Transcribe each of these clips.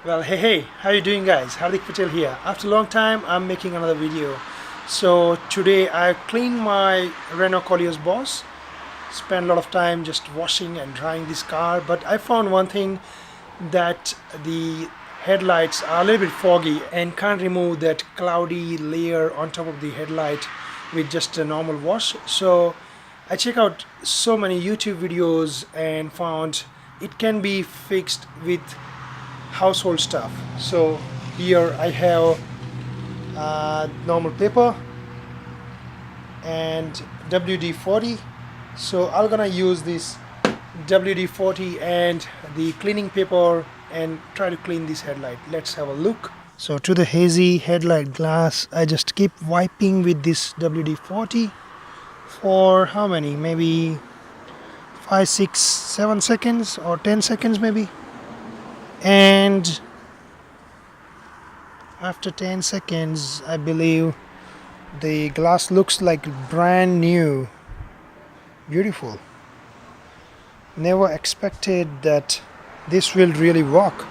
Well, hey, how you doing guys? Hardik Patel here. After a long time, I'm making another video. So today I cleaned my Renault Koleos Boss. Spent a lot of time just washing and drying this car, but I found one thing, that the headlights are a little bit foggy and can't remove that cloudy layer on top of the headlight with just a normal wash. So I checked out so many YouTube videos and found it can be fixed with household stuff. So here I have normal paper and WD40. So I'm gonna use this WD40 and the cleaning paper and try to clean this headlight. Let's have a look. So to the hazy headlight glass, I just keep wiping with this WD40 for how many? Maybe 5, 6, 7 seconds or 10 seconds maybe. And after 10 seconds, I believe the glass looks like brand new. Beautiful. Never expected that this will really work.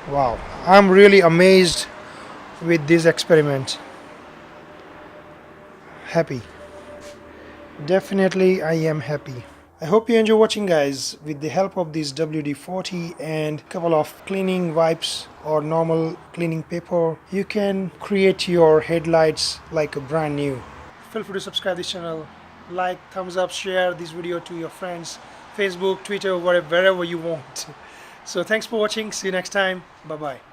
Wow, I'm really amazed with this experiment. Happy. Definitely I am happy. I hope you enjoy watching guys. With the help of this WD-40 and couple of cleaning wipes or normal cleaning paper, you can create your headlights like a brand new. Feel free to subscribe this channel, like, thumbs up, share this video to your friends, Facebook, Twitter, wherever you want. So thanks for watching. See you next time. Bye bye.